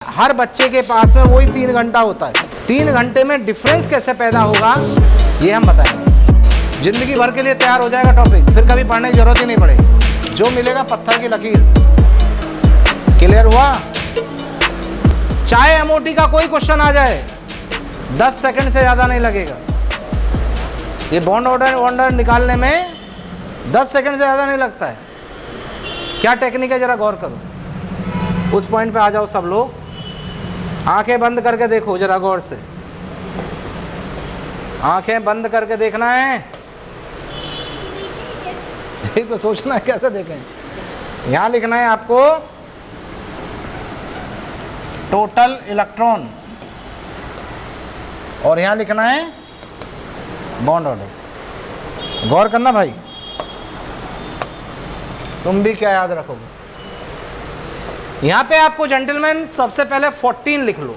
हर बच्चे के पास में वही 3 घंटा होता है। 3 घंटे में डिफरेंस कैसे पैदा होगा ये हम बताएंगे। जिंदगी भर के लिए तैयार हो जाएगा टॉपिक, फिर कभी पढ़ने की जरूरत ही नहीं पड़ेगी। जो मिलेगा पत्थर की लकीर। क्लियर हुआ? चाहे एमओटी का कोई क्वेश्चन आ जाए 10 सेकंड से ज्यादा नहीं लगेगा। ये बॉन्ड ऑर्डर निकालने में 10 सेकंड से ज्यादा नहीं लगता है। क्या टेक्निक है जरा गौर करो। उस पॉइंट पे आ जाओ सब लोग, आंखें बंद करके देखो जरा गौर से। आंखें बंद करके देखना है। यही तो सोचना है कैसे देखें। यहां लिखना है आपको टोटल इलेक्ट्रॉन और यहां लिखना है बॉन्ड ऑर्डर। गौर करना भाई, तुम भी क्या याद रखोगे। यहां पे आपको जेंटलमैन सबसे पहले 14 लिख लो,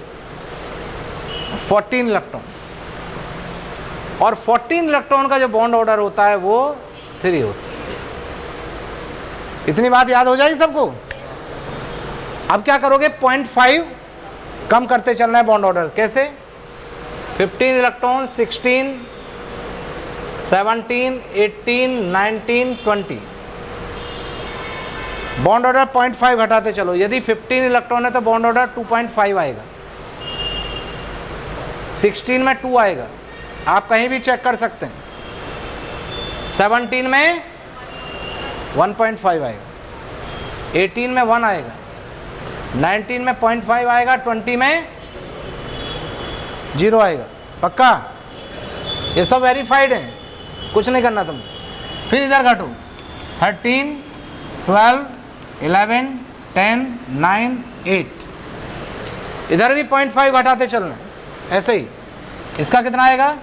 14 इलेक्ट्रॉन। और 14 इलेक्ट्रॉन का जो बॉन्ड ऑर्डर होता है वो 3 होता है। इतनी बात याद हो जाएगी सबको। अब क्या करोगे, 0.5 कम करते चलना है बॉन्ड ऑर्डर। कैसे? 15 इलेक्ट्रॉन, 16, 17, 18, 19, 20। बॉन्ड ऑर्डर 0.5 घटाते चलो। यदि 15 इलेक्ट्रॉन है तो बॉन्ड ऑर्डर 2.5 आएगा। 16 में 2 आएगा, आप कहीं भी चेक कर सकते हैं। 17 में 1.5 आएगा, 18 में 1 आएगा, 19 में 0.5 आएगा, 20 में 0 आएगा। पक्का? ये सब वेरीफाइड है, कुछ नहीं करना तुम। फिर इधर घटो, 13, 12, 11, 10, 9, 8। इधर भी 0.5 घटाते चलना है ऐसे ही। इसका कितना आएगा?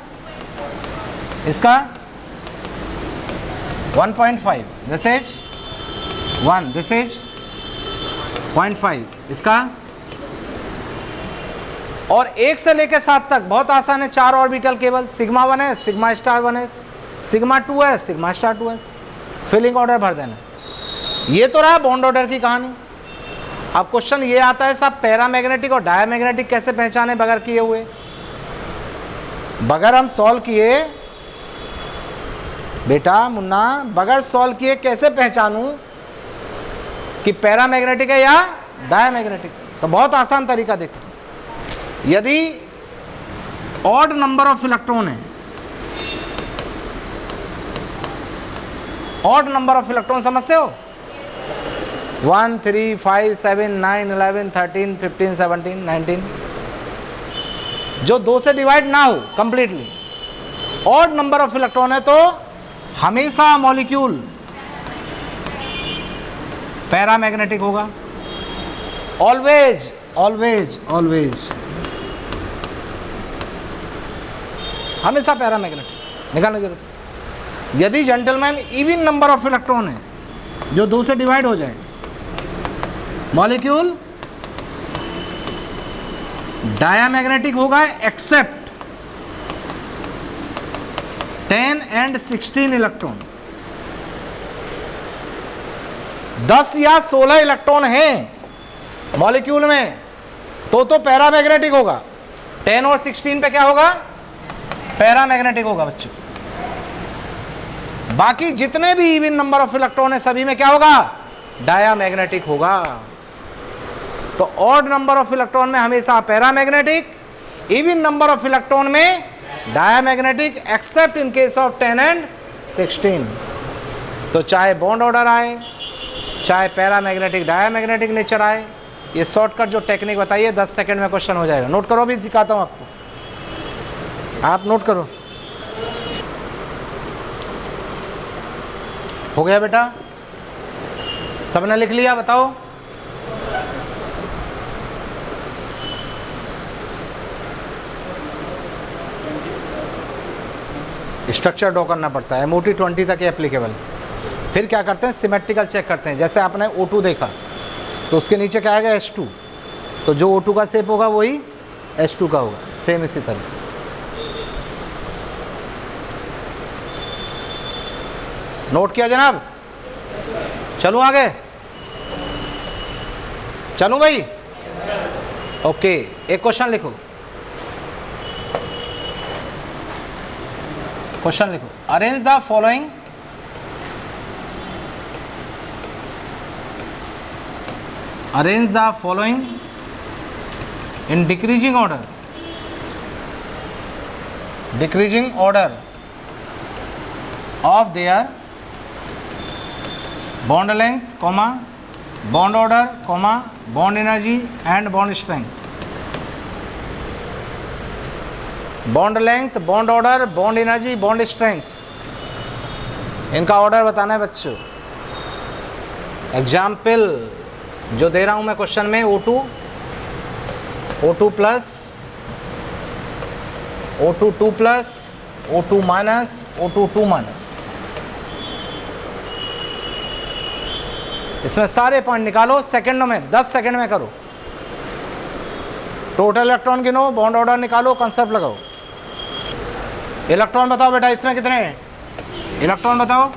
इसका 1.5। This is 1, this is 0.5। इसका और 1 से लेकर 7 तक बहुत आसान है। 4 ऑर्बिटल केवल, सिग्मा 1 है, सिग्मा स्टार 1 है, सिग्मा 2 है, सिग्मा स्टार 2 है। फिलिंग ऑर्डर भर देना। ये तो रहा बॉन्ड ऑर्डर की कहानी। अब क्वेश्चन ये आता है साहब, पैरामैग्नेटिक और डायमैग्नेटिक कैसे पहचाने बगैर किए हुए? बगैर हम सॉल्व किए बेटा मुन्ना, बगैर सॉल्व किए कैसे पहचानूं कि पैरामैग्नेटिक है या डायमैग्नेटिक? तो बहुत आसान तरीका देखो। यदि ऑड नंबर ऑफ इलेक्ट्रॉन है, ऑड नंबर ऑफ इलेक्ट्रॉन समझते हो? 1, 3, 5, 7, 9, 11, 13, 15, 17, 19, जो 2 से डिवाइड ना हो completely. Odd number of electron है तो हमेशा मॉलिक्यूल पैरामैग्नेटिक होगा। ऑलवेज ऑलवेज ऑलवेज, हमेशा पैरामैग्नेटिक। निकालने की जरूरत। यदि gentleman even number of electron है जो 2 से डिवाइड हो जाए, मॉलिक्यूल डायमैग्नेटिक होगा एक्सेप्ट 10 and 16 इलेक्ट्रॉन। 10 या 16 इलेक्ट्रॉन हैं मॉलिक्यूल में तो पैरामैग्नेटिक होगा। 10 और 16 पे क्या होगा? पैरामैग्नेटिक होगा बच्चों। बाकी जितने भी इवन नंबर ऑफ इलेक्ट्रॉन है सभी में क्या होगा? डायमैग्नेटिक होगा। तो ऑड नंबर ऑफ इलेक्ट्रॉन में हमेशा paramagnetic, even number of electron में diamagnetic except in case of 10 and 16। तो चाहे बॉन्ड ऑर्डर आए, चाहे पैरामैग्नेटिक डायमैग्नेटिक नेचर आए, ये शॉर्टकट जो टेक्निक बताइए 10 सेकंड में क्वेश्चन हो जाएगा। नोट करो, भी सिखाता हूं आपको, आप नोट करो। हो गया बेटा? सबने लिख लिया? बताओ। स्ट्रक्चर ड्रॉ करना पड़ता है, एमओटी 20 तक एप्लीकेबल। फिर क्या करते हैं, सिमेट्रिकल चेक करते हैं। जैसे आपने O2 देखा तो उसके नीचे क्या आएगा? H2। तो जो O2 का शेप होगा वही H2 का होगा, सेम इसी तरह। नोट किया जनाब? चलो आगे, चलूं भाई? ओके, एक क्वेश्चन लिखो, क्वेश्चन लिखो, arrange the following, arrange the following in decreasing order, decreasing order of their bond length, comma bond order, comma bond energy and bond strength. Bond length, bond order, bond energy, bond strength, इनका order बताना है बच्चों। Example जो दे रहा हूं मैं question में, O2, O2 plus, O2 2 plus, O2 minus, O2 2 minus, इसमें सारे पॉइंट निकालो सेकंडों में, 10 सेकंड में करो। टोटल इलेक्ट्रॉन गिनो, बॉन्ड ऑर्डर निकालो, कंसेप्ट लगाओ। इलेक्ट्रॉन बताओ बेटा, इसमें कितने हैं इलेक्ट्रॉन बताओ?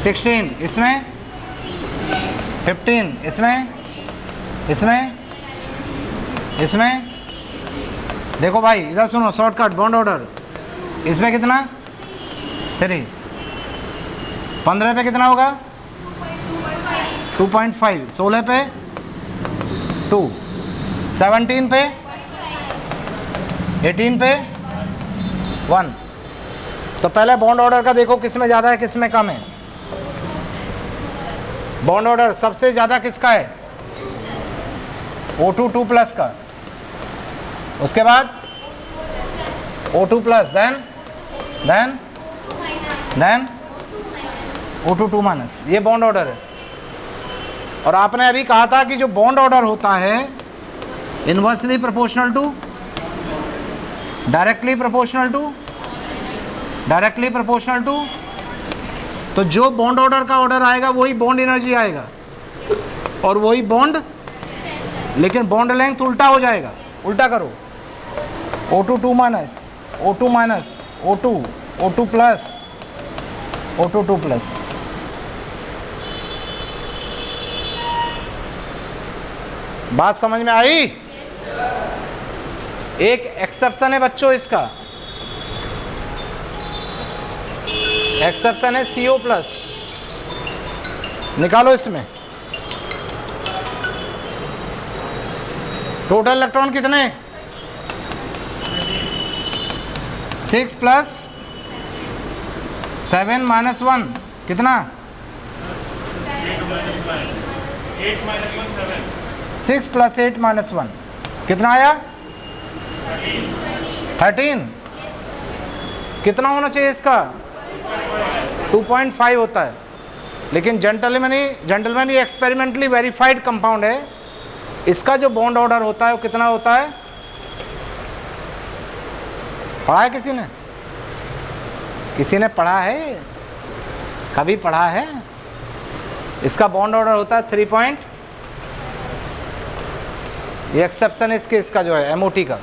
16, इसमें 15, इसमें देखो भाई इधर सुनो, शॉर्टकट बॉन्ड ऑर्डर, इसमें कितना 3, 15 पे कितना होगा 2.5, 16 पे 2, 17 पे 18 पे 1। तो पहले बॉन्ड ऑर्डर का देखो किस में ज़्यादा है किस में कम है। बॉन्ड ऑर्डर सबसे ज़्यादा किसका है? O2 2 प्लस का, उसके बाद O2 plus, then O2 2 minus, ये बॉन्ड ऑर्डर है। और आपने अभी कहा था कि जो बॉन्ड ऑर्डर होता है inversely proportional to, directly proportional to, तो जो बॉन्ड ऑर्डर का ऑर्डर आएगा वही बॉन्ड एनर्जी आएगा और वही बॉन्ड, लेकिन बॉन्ड लेंथ उल्टा हो जाएगा। उल्टा करो, O2 2 minus, O2 minus, O2 plus, O2 2 plus. बात समझ में आई? एक एक्सेप्शन है बच्चों इसका, एक्सेप्शन है CO प्लस, निकालो इसमें। टोटल इलेक्ट्रॉन कितने? 6 प्लस 7 माइनस 1 कितना? 6 प्लस 8 माइनस 1 कितना आया? 13। कितना होना चाहिए इसका? 2.5 होता है, लेकिन जेंटलमैन ये एक्सपेरिमेंटली वेरीफाइड कंपाउंड है। इसका जो बॉन्ड ऑर्डर होता है वो कितना होता है? पढ़ा है किसी ने? किसी ने पढ़ा है? कभी पढ़ा है? इसका बॉन्ड ऑर्डर होता है 3 ये एक्सेप्शन इसके, इसका जो है MOT का।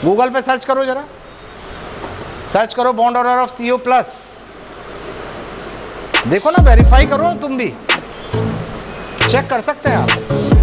गूगल पे सर्च करो, जरा सर्च करो bond order of CO plus, देखो ना, वेरीफाई करो, तुम भी चेक कर सकते हैं आप।